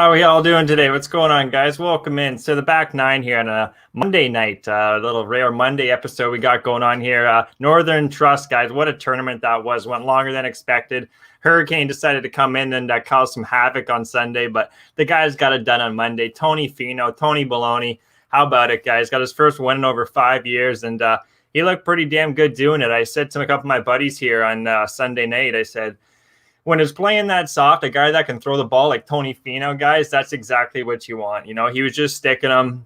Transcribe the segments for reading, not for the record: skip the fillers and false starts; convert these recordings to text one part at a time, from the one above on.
How are we all doing today? What's going on, guys? Welcome in to the back nine here on a Monday night, a little rare Monday episode we got going on here. Northern Trust, guys, what a tournament that was. Went longer than expected. Hurricane decided to come in and cause some havoc on Sunday, but the guys got it done on Monday. Tony Finau, Tony Baloney, how about it, guys? Got his first win in over 5 years, and he looked pretty damn good doing it. I said to a couple of my buddies here on Sunday night, I said, when it's playing that soft, a guy that can throw the ball like Tony Finau, guys, that's exactly what you want. You know, he was just sticking them.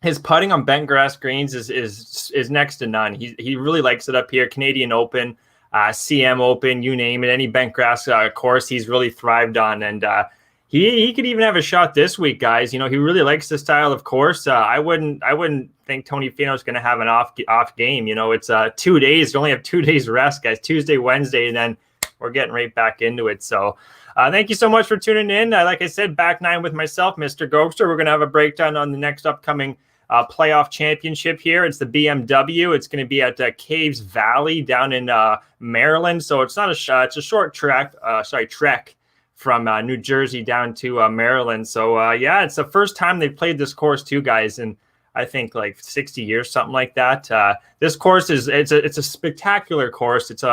His putting on bent grass greens is next to none. He really likes it up here. Canadian Open, CM Open, you name it, any bent grass course he's really thrived on. And he could even have a shot this week, guys. You know, he really likes the style of course. I wouldn't think Tony Finau is going to have an off game. You know, it's 2 days. You only have 2 days rest, guys. Tuesday, Wednesday, and then we're getting right back into it. So thank you so much for tuning in. Like I said, back nine with myself, Mr. Gogster. We're going to have a breakdown on the next upcoming playoff championship here. It's the BMW. It's going to be at Caves Valley down in Maryland. So it's not it's a short trek from New Jersey down to Maryland. So yeah, it's the first time they've played this course too, guys. And I think like 60 years, something like that. This course it's a spectacular course. It's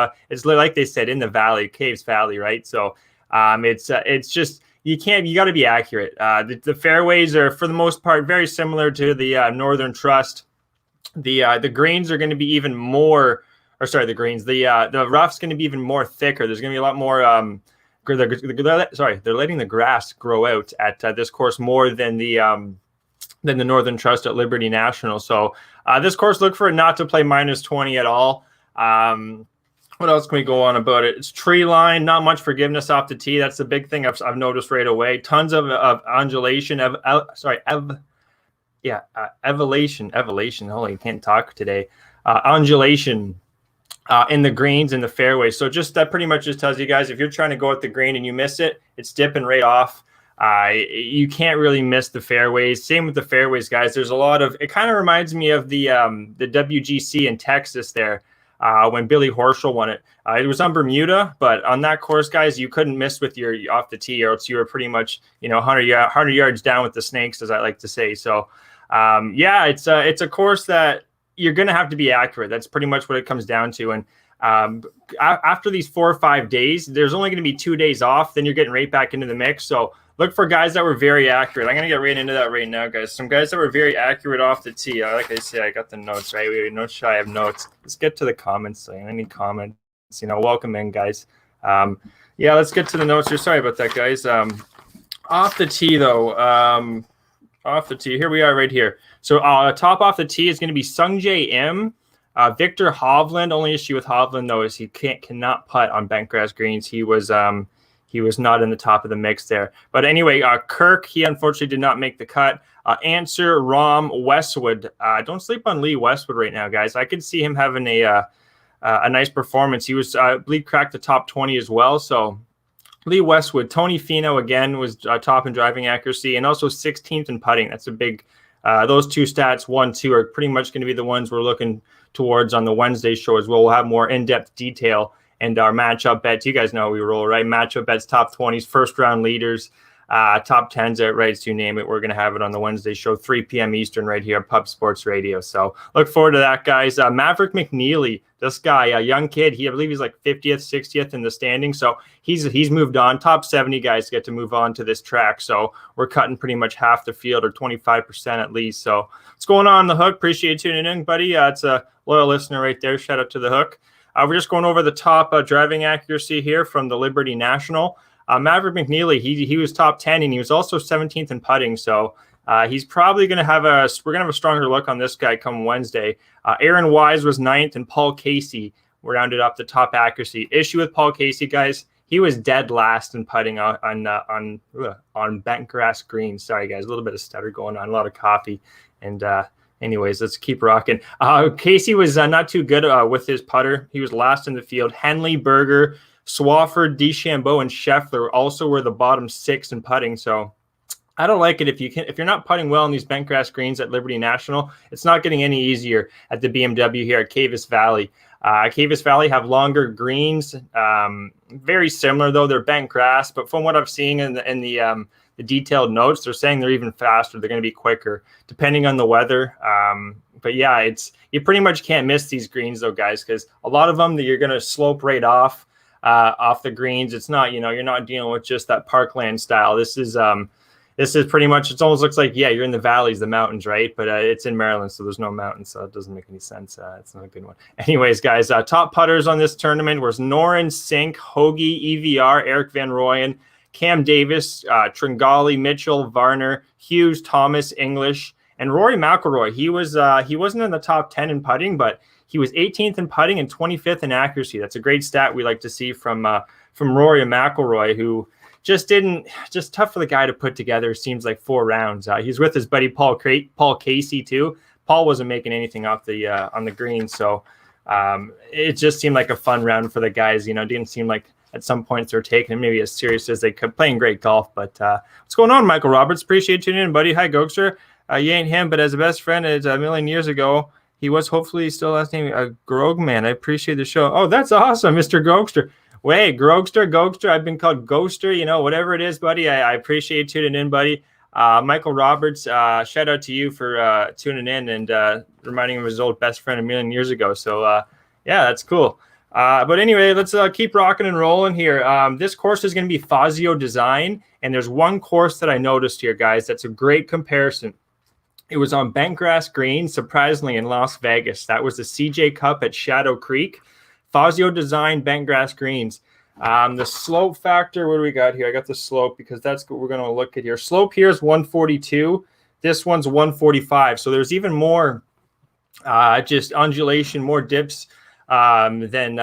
like they said, in the valley, Caves Valley, right? So it's just you got to be accurate. The fairways are for the most part very similar to the Northern Trust. The greens are going to be even more, or sorry, the greens. The rough's going to be even more thicker. There's going to be a lot more. They're letting the grass grow out at this course more than the Northern Trust at Liberty National. So this course, look for it not to play -20 at all. What else can we go on about it? It's tree line, not much forgiveness off the tee. That's the big thing I've noticed right away. Tons of undulation, evolution. Holy, I can't talk today. Undulation in the greens and the fairways. So just that pretty much just tells you guys, if you're trying to go at the green and you miss it, it's dipping right off. You can't really miss the fairways. Same with the fairways, guys. There's a lot of, it kind of reminds me of the WGC in Texas there when Billy Horschel won it. It was on Bermuda, but on that course, guys, you couldn't miss with your off the tee, or else you were pretty much, 100 yards down with the snakes, as I like to say. So yeah, it's a course that you're going to have to be accurate. That's pretty much what it comes down to. And after these 4 or 5 days, there's only going to be 2 days off. Then you're getting right back into the mix. So look for guys that were very accurate. I'm going to get right into that right now, guys. Some guys that were very accurate off the tee. Like I say, I got the notes, right? We no shy of notes. Let's get to the comments. Any comments? Welcome in, guys. Yeah, let's get to the notes here. Sorry about that, guys. Off the tee, though. Off the tee. Here we are right here. So top off the tee is going to be Sungjae M. Victor Hovland. Only issue with Hovland, though, is he cannot putt on bent grass greens. He was not in the top of the mix there. But anyway, Kirk, he unfortunately did not make the cut. Answer, Rom, Westwood. Don't sleep on Lee Westwood right now, guys. I could see him having a nice performance. He was, I believe, cracked the top 20 as well. So Lee Westwood. Tony Finau, again, was top in driving accuracy and also 16th in putting. That's a big those two stats, 1, 2, are pretty much going to be the ones we're looking towards on the Wednesday show as well. We'll have more in-depth detail. And our matchup bets, you guys know how we roll, right? Matchup bets, top 20s, first round leaders, top 10s, outrights, you name it. We're going to have it on the Wednesday show, 3 p.m. Eastern, right here at Pub Sports Radio. So look forward to that, guys. Maverick McNeely, this guy, a young kid, I believe he's like 50th, 60th in the standing. So he's moved on. Top 70 guys get to move on to this track. So we're cutting pretty much half the field, or 25% at least. So what's going on the Hook? Appreciate you tuning in, buddy. It's a loyal listener right there. Shout out to the Hook. We're just going over the top driving accuracy here from the Liberty National. Maverick McNeely, he was top 10, and he was also 17th in putting. So he's probably going to have we're going to have a stronger look on this guy come Wednesday. Aaron Wise was 9th, and Paul Casey rounded up the top accuracy. Issue with Paul Casey, guys, he was dead last in putting on bent grass greens. Sorry, guys, a little bit of stutter going on, a lot of coffee, and anyways, let's keep rocking. Casey was not too good with his putter. He was last in the field. Henley, Berger, Swafford, DeChambeau, and Scheffler also were the bottom 6 in putting. So I don't like it if you're not putting well on these bent grass greens at Liberty National. It's not getting any easier at the BMW here at Caves Valley. Caves Valley have longer greens, very similar though. They're bent grass, but from what I've seen in the the detailed notes, they're saying they're even faster. They're going to be quicker depending on the weather. But yeah, you pretty much can't miss these greens though, guys, because a lot of them that you're going to slope right off the greens. It's not, you're not dealing with just that parkland style. This is pretty much, it almost looks like, yeah, you're in the valleys, the mountains, right? But it's in Maryland, so there's no mountains, so it doesn't make any sense. It's not a good one. Anyways, guys, top putters on this tournament was Noren, Sink, Hoagie, EVR, Eric Van Rooyen, Cam Davis, Tringali, Mitchell, Varner, Hughes, Thomas, English, and Rory McIlroy. He wasn't in the top 10 in putting, but he was 18th in putting and 25th in accuracy. That's a great stat we like to see from Rory McIlroy, who just tough for the guy to put together. Seems like 4 rounds. He's with his buddy Paul Casey too. Paul wasn't making anything off the on the green, so it just seemed like a fun round for the guys. Didn't seem like at some points they're taking it maybe as serious as they could, playing great golf. But what's going on, Michael Roberts? Appreciate you tuning in, buddy. Hi, Gogster. You ain't him, but as a best friend as a million years ago, he was hopefully still last name Grogman. I appreciate the show. Oh, that's awesome, Mr. Gogster. Wait, Gogster. I've been called Ghoster, whatever it is, buddy. I appreciate you tuning in, buddy. Michael Roberts, shout out to you for tuning in and reminding him of his old best friend a million years ago. So, yeah, that's cool. But anyway, let's keep rocking and rolling here. This course is going to be Fazio design, and there's one course that I noticed here, guys, that's a great comparison. It was on bentgrass green, surprisingly, in Las Vegas. That was the CJ Cup at Shadow Creek. Fazio design bentgrass greens. The slope factor, what do we got here? I got the slope because that's what we're going to look at here. Slope here is 142. This one's 145. So there's even more just undulation, more dips than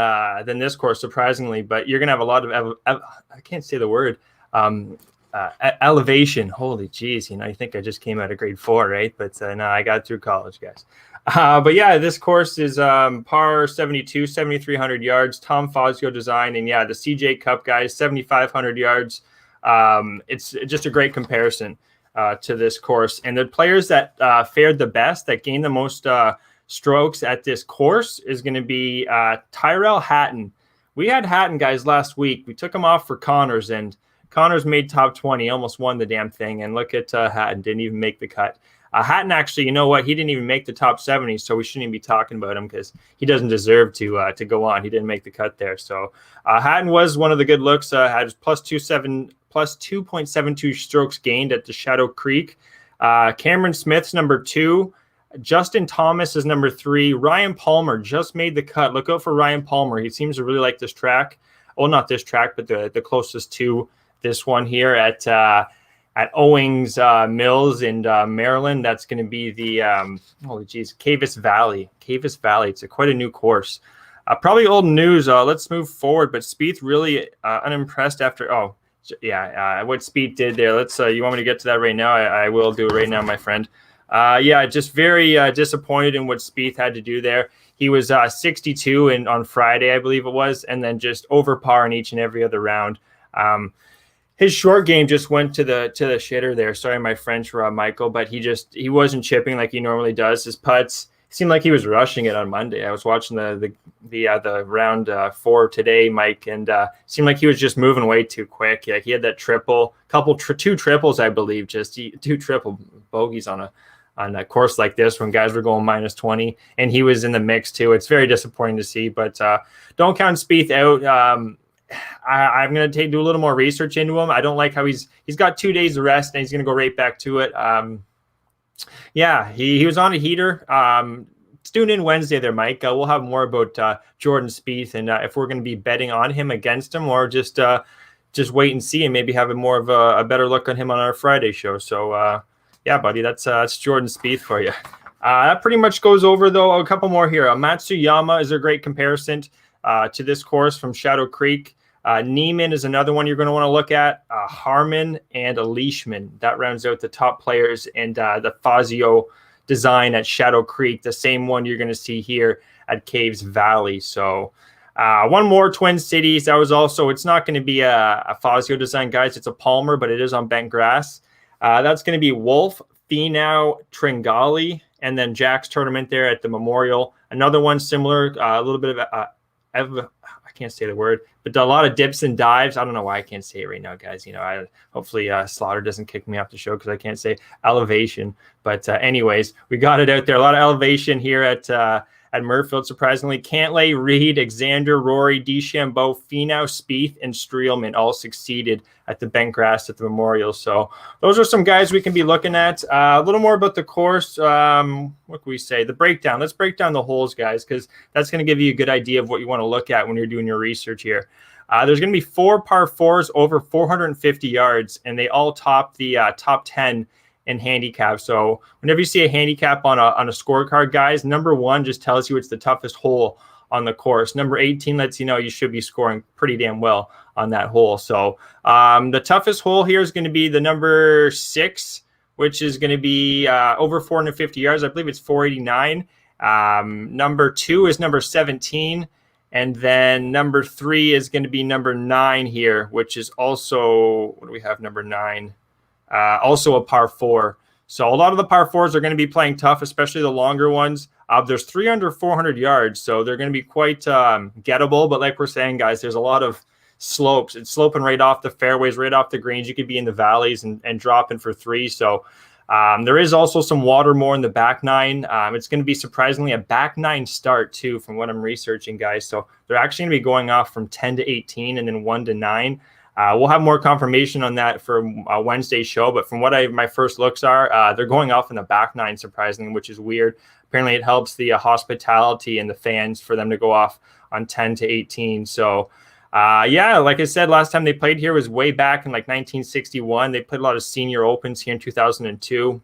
this course, surprisingly. But you're going to have a lot of, I can't say the word, elevation. Holy geez, you think I just came out of grade 4, right? But no, I got through college, guys. But yeah, this course is par 72, 7,300 yards, Tom Fazio design. And yeah, the CJ Cup, guys, 7,500 yards. It's just a great comparison to this course. And the players that fared the best, that gained the most strokes at this course is going to be Tyrell Hatton. We had Hatton, guys, last week. We took him off for Connors, and Connors made top 20, almost won the damn thing. And look at Hatton, didn't even make the cut. Hatton, actually, you know what? He didn't even make the top 70, so we shouldn't even be talking about him because he doesn't deserve to go on. He didn't make the cut there. So Hatton was one of the good looks. Had plus 2.72 strokes gained at the Shadow Creek. Cameron Smith's number 2. Justin Thomas is number 3. Ryan Palmer just made the cut. Look out for Ryan Palmer. He seems to really like this track. Well, not this track, but the closest to this one here at Owings Mills in Maryland. That's going to be the Cavis Valley. Cavis Valley. It's quite a new course. Probably old news. Let's move forward. But Spieth really unimpressed after. What Spieth did there. Let's. You want me to get to that right now? I will do it right now, my friend. Just very disappointed in what Spieth had to do there. He was 62 on Friday, I believe it was, and then just over par in each and every other round. His short game just went to the shitter there. Sorry, my French, Michael, but he wasn't chipping like he normally does. His putts seemed like he was rushing it on Monday. I was watching the round 4 today, Mike, and seemed like he was just moving way too quick. Yeah, he had that triple, two triples, I believe, just 2 triple bogeys on a course like this when guys were going minus 20, and he was in the mix too. It's very disappointing to see, but don't count Spieth out. I'm going to do a little more research into him. I don't like how he's got 2 days of rest and he's going to go right back to it. He was on a heater. Tune in Wednesday there, Mike. We'll have more about Jordan Spieth and if we're going to be betting on him, against him, or just wait and see and maybe have more of a better look on him on our Friday show. So, buddy, that's Jordan Spieth for you. That pretty much goes over, though. A couple more here. Matsuyama is a great comparison to this course from Shadow Creek. Neiman is another one you're going to want to look at. Harmon and Leishman. That rounds out the top players, and the Fazio design at Shadow Creek, the same one you're going to see here at Caves Valley. So one more, Twin Cities. That was also, it's not going to be a Fazio design, guys. It's a Palmer, but it is on bent grass. That's going to be Wolf, Finau, Tringali, and then Jack's tournament there at the Memorial. Another one similar, a little bit of I can't say the word, but a lot of dips and dives. I don't know why I can't say it right now, guys. You know, hopefully Slaughter doesn't kick me off the show because I can't say elevation. But anyways, we got it out there. A lot of elevation here at Murfield, surprisingly. Cantlay, Reed, Alexander, Rory, DeChambeau, Finau, Spieth, and Streelman all succeeded at the bent grass at the Memorial. So those are some guys we can be looking at. A little more about the course. What can we say? The breakdown. Let's break down the holes, guys, because that's going to give you a good idea of what you want to look at when you're doing your research here. There's going to be 4 par 4s over 450 yards, and they all top the top 10 in handicap. So whenever you see a handicap on a scorecard, guys, number 1 just tells you it's the toughest hole on the course. Number 18 lets you know you should be scoring pretty damn well on that hole. So the toughest hole here is going to be the number 6, which is going to be over 450 yards. I believe it's 489. Number 2 is number 17. And then number 3 is going to be number 9 here, which is also, what do we have, number 9? Also a par 4. So a lot of the par 4s are going to be playing tough, especially the longer ones. There's 3 under 400 yards, so they're going to be quite gettable. But like we're saying, guys, there's a lot of slopes. It's sloping right off the fairways, right off the greens. You could be in the valleys and dropping for 3. So there is also some water more in the back 9. It's going to be surprisingly a back 9 start too, from what I'm researching, guys. So they're actually going to be going off from 10 to 18 and then 1 to 9. We'll have more confirmation on that for Wednesday's show, but from what my first looks are, they're going off in the back 9, surprisingly, which is weird. Apparently, it helps the hospitality and the fans for them to go off on 10 to 18. So, yeah, like I said, last time they played here was way back in like 1961. They played a lot of senior opens here in 2002.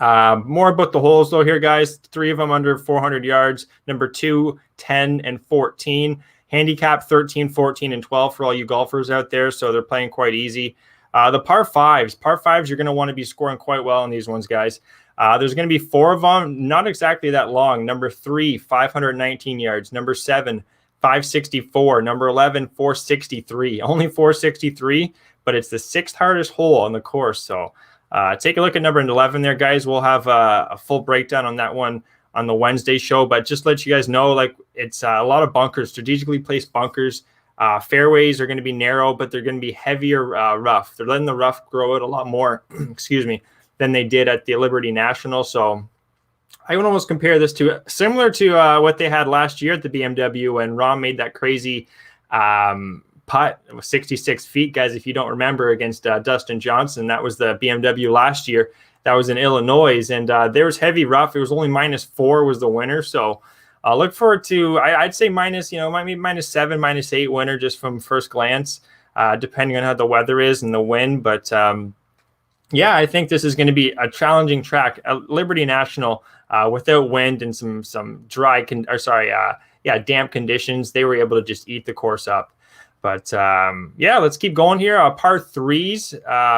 More about the holes, though, here, guys. 3 of them under 400 yards. Number 2, 10, and 14. Handicap 13, 14, and 12 for all you golfers out there, so they're playing quite easy. The par 5s, you're going to want to be scoring quite well on these ones, guys. There's going to be 4 of them, not exactly that long. Number 3, 519 yards. Number 7, 564. Number 11, 463. Only 463, but it's the 6th hardest hole on the course. So take a look at number 11 there, guys. We'll have a full breakdown on that one on the Wednesday show, but just let you guys know, like, it's a lot of bunkers, strategically placed bunkers. Fairways are going to be narrow, but they're going to be heavier rough. They're letting the rough grow out a lot more, excuse me, than they did at the Liberty National. So I would almost compare this to similar to what they had last year at the BMW when Rahm made that crazy putt. It was 66 feet, guys, if you don't remember, against Dustin Johnson. That was the BMW last year. That was in Illinois, and there was heavy rough. It was only -4 was the winner. So look forward to, I'd say might be -7, -8 winner just from first glance, depending on how the weather is and the wind. But yeah, I think this is going to be a challenging track. Liberty National, without wind and some damp conditions, they were able to just eat the course up. But yeah, let's keep going here. Par 3s,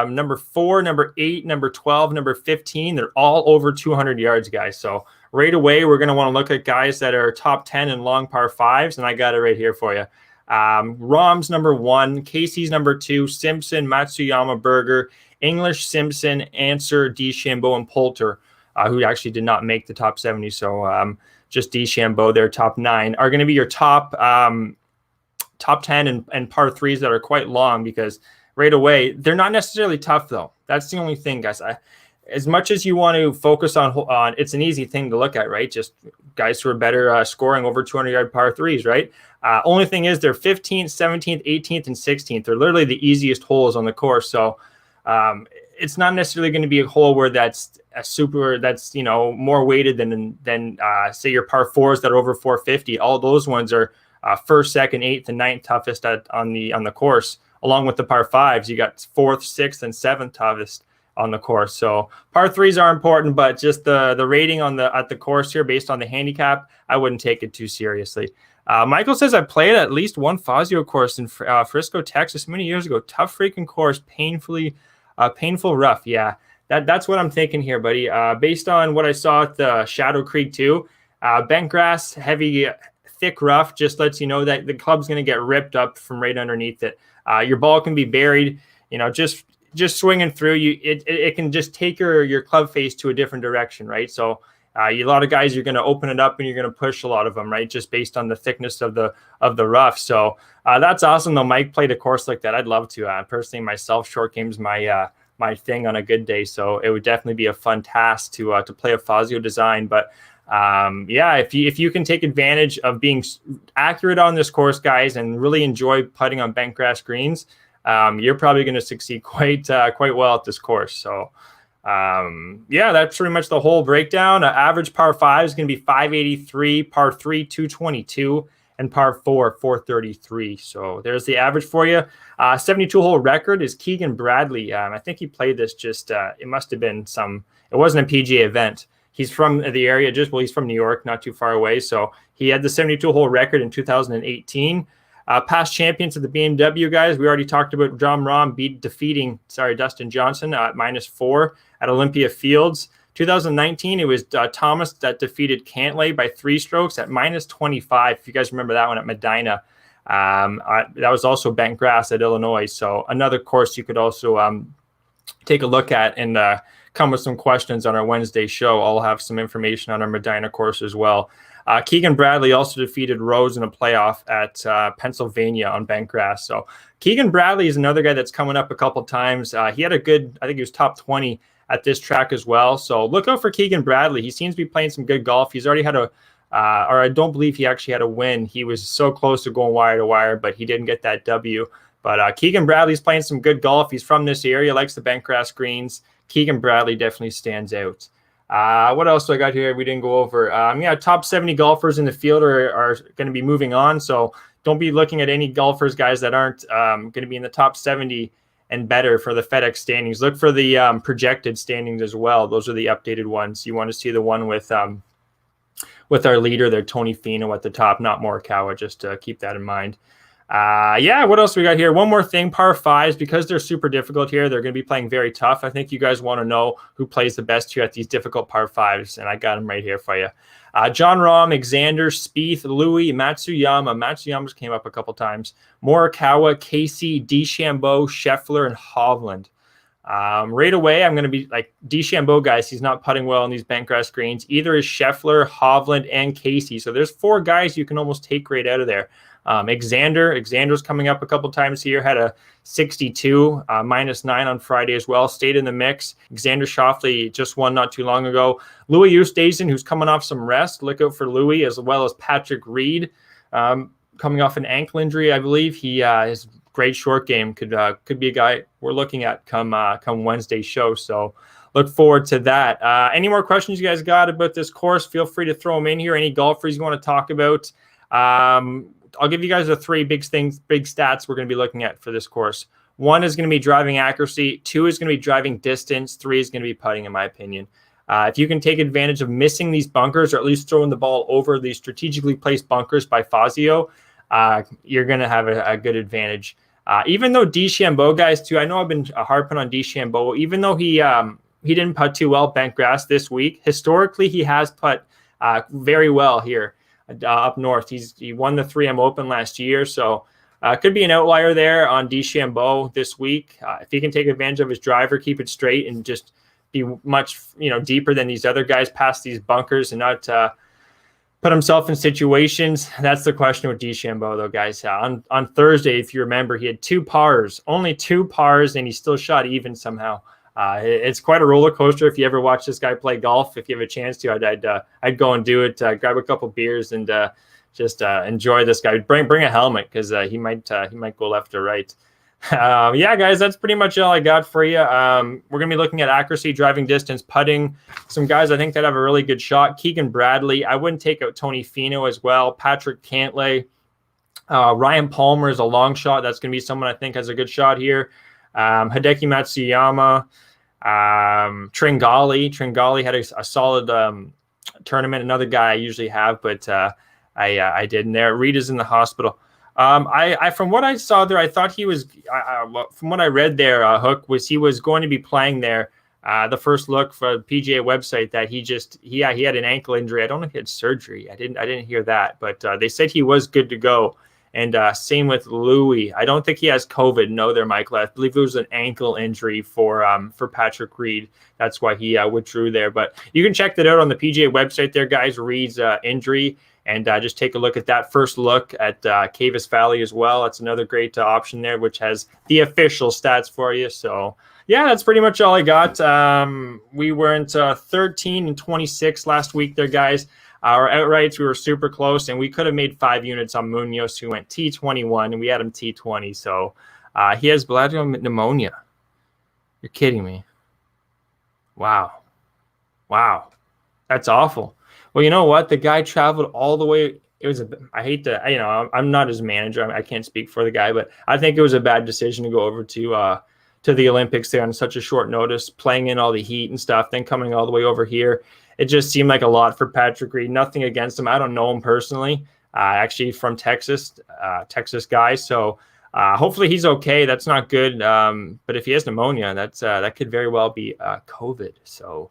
number 4, number 8, number 12, number 15. They're all over 200 yards, guys. So right away, we're going to want to look at guys that are top 10 in long par 5s, and I got it right here for you. Rahm's number 1, Casey's number 2, Simpson, Matsuyama, Berger, English, Simpson, Answer, DeChambeau, and Poulter, who actually did not make the top 70. So just DeChambeau, their top 9, are going to be your top 10 and par 3s that are quite long, because right away, they're not necessarily tough, though. That's the only thing, guys. As much as you want to focus on, it's an easy thing to look at, right? Just guys who are better scoring over 200-yard par 3s, right? Only thing is they're 15th, 17th, 18th, and 16th. They're literally the easiest holes on the course. So it's not necessarily going to be a hole where that's more weighted than say your par 4s that are over 450. All those ones are first, second, 8th, and 9th toughest on the course. Along with the par 5s, you got 4th, 6th, and 7th toughest on the course. So par 3s are important, but just the rating at the course here based on the handicap, I wouldn't take it too seriously. Michael says I played at least one Fazio course in Frisco, Texas, many years ago. Tough freaking course, painful rough. Yeah, that's what I'm thinking here, buddy. Based on what I saw at the Shadow Creek too, bent grass, heavy, thick rough, just lets you know that the club's going to get ripped up from right underneath it. Your ball can be buried, just swinging through you. It can just take your club face to a different direction, right? So A lot of guys, you're going to open it up and you're going to push a lot of them, right? Just based on the thickness of the rough. So that's awesome though. Mike played a course like that. I'd love to. Personally, myself, short game's my thing on a good day. So it would definitely be a fun task to play a Fazio design. But if you can take advantage of being accurate on this course, guys, and really enjoy putting on bent grass greens, you're probably going to succeed quite well at this course. So that's pretty much the whole breakdown. Average par 5 is going to be 583, par 3 222, and par 4 433. So there's the average for you. 72 hole record is Keegan Bradley. I think he played this it must have been it wasn't a PGA event. He's from the area, he's from New York, not too far away. So he had the 72 hole record in 2018. Past champions of the BMW, guys. We already talked about John Rahm defeating Dustin Johnson at -4 at Olympia Fields. 2019, it was Thomas that defeated Cantlay by 3 strokes at -25. If you guys remember that one at Medina. That was also bent grass at Illinois. So another course you could also take a look at and come with some questions on our Wednesday show. I'll have some information on our Medina course as well. Keegan Bradley also defeated Rose in a playoff at Pennsylvania on bent grass. So Keegan Bradley is another guy that's coming up a couple times. He had a good, I think he was top 20 at this track as well. So look out for Keegan Bradley. He seems to be playing some good golf. He's already had I don't believe he actually had a win. He was so close to going wire to wire, but he didn't get that W. But Keegan Bradley's playing some good golf. He's from this area, likes the bent grass greens. Keegan Bradley definitely stands out. What else do I got here we didn't go over? Top 70 golfers in the field are going to be moving on. So don't be looking at any golfers, guys, that aren't going to be in the top 70 and better for the FedEx standings. Look for the projected standings as well. Those are the updated ones. You want to see the one with our leader there, Tony Finau at the top, not Morikawa. Just to keep that in mind. What else we got here? One more thing, par 5s, because they're super difficult here, they're going to be playing very tough. I think you guys want to know who plays the best here at these difficult par 5s, and I got them right here for you. John Rahm, Xander, Spieth, Louis, Matsuyama. Matsuyama's came up a couple times. Morikawa, Casey, DeChambeau, Scheffler, and Hovland. Right away, I'm going to be like DeChambeau, guys. He's not putting well on these bent grass greens. Either is Scheffler, Hovland, and Casey. So there's 4 guys you can almost take right out of there. Xander's coming up a couple times here, had a 62, -9 on Friday as well, stayed in the mix. Xander Schauffele just won not too long ago. Louis Oosthuizen, who's coming off some rest. Look out for Louis, as well as Patrick Reed, coming off an ankle injury, I believe. His great short game could be a guy we're looking at come Wednesday show. So look forward to that. Any more questions you guys got about this course? Feel free to throw them in here. Any golfers you want to talk about? I'll give you guys the 3 big stats we're going to be looking at for this course. 1 is going to be driving accuracy. 2 is going to be driving distance. 3 is going to be putting, in my opinion. If you can take advantage of missing these bunkers, or at least throwing the ball over these strategically placed bunkers by Fazio, you're going to have a good advantage. Even though DeChambeau, guys, too, I know I've been harping on DeChambeau, even though he didn't putt too well bent grass this week, historically he has putt very well here. Up north. He won the 3M Open last year, so could be an outlier there on DeChambeau this week. If he can take advantage of his driver, keep it straight, and just be much deeper than these other guys past these bunkers and not put himself in situations. That's the question with DeChambeau, though, guys. On Thursday, if you remember, he had 2 pars, only 2 pars, and he still shot even somehow. It's quite a roller coaster. If you ever watch this guy play golf, if you have a chance to, I'd go and do it. Grab a couple beers and just enjoy this guy. Bring a helmet because he might go left or right. Guys, that's pretty much all I got for you. We're gonna be looking at accuracy, driving distance, putting. Some guys I think that have a really good shot. Keegan Bradley. I wouldn't take out Tony Finau as well. Patrick Cantlay. Ryan Palmer is a long shot. That's gonna be someone I think has a good shot here. Hideki Matsuyama. Tringali had a solid tournament. Another guy I usually have, but I didn't there. Reed is in the hospital. I from what I saw there, I thought he was from what I read there, Hook he was going to be playing there. The first look for the PGA website that he had an ankle injury. I don't know if he had surgery. I didn't hear that, but they said he was good to go. And same with Louis. I don't think he has COVID. No, there, Michael. I believe it was an ankle injury for Patrick Reed. That's why he withdrew there. But you can check that out on the PGA website there, guys. Reed's injury. And just take a look at that first look at Cavis Valley as well. That's another great option there, which has the official stats for you. So, yeah, that's pretty much all I got. We weren't 13 and 26 last week there, guys. Our outrights, we were super close, and we could have made 5 units on Munoz, who went T21, and we had him T20. So he has bladder pneumonia. You're kidding me. Wow. That's awful. Well, you know what? The guy traveled all the way. I hate to, I'm not his manager. I can't speak for the guy, but I think it was a bad decision to go over to the Olympics there on such a short notice, playing in all the heat and stuff, then coming all the way over here. It just seemed like a lot for Patrick Reed. Nothing against him. I don't know him personally. Actually from Texas guy. So hopefully he's okay. That's not good. But if he has pneumonia, that could very well be COVID. So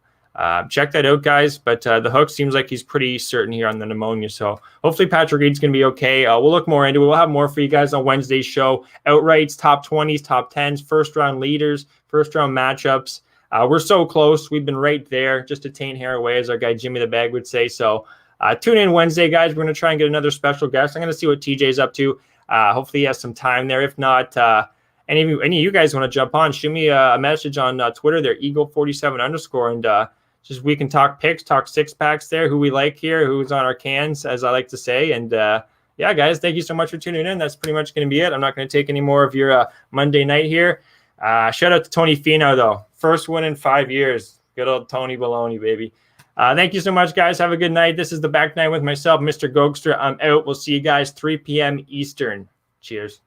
check that out, guys. But the hook seems like he's pretty certain here on the pneumonia. So hopefully Patrick Reed's going to be okay. We'll look more into it. We'll have more for you guys on Wednesday's show. Outrights, top 20s, top 10s, first round leaders, first round matchups. We're so close. We've been right there, just a taint hair away, as our guy Jimmy the Bag would say. So tune in Wednesday, guys. We're going to try and get another special guest. I'm going to see what TJ's up to. Hopefully he has some time there. If not, any of you guys want to jump on, shoot me a message on Twitter there, Eagle47_, and just we can talk picks, talk six packs there, who we like here, who's on our cans, as I like to say. And yeah, guys, thank you so much for tuning in. That's pretty much going to be it. I'm not going to take any more of your Monday night here. Shout out to Tony Finau, though. First win in 5 years. Good old Tony Baloney, baby. Thank you so much, guys. Have a good night. This is the Back Nine with myself, Mr. Gogster. I'm out. We'll see you guys 3 p.m. Eastern. Cheers.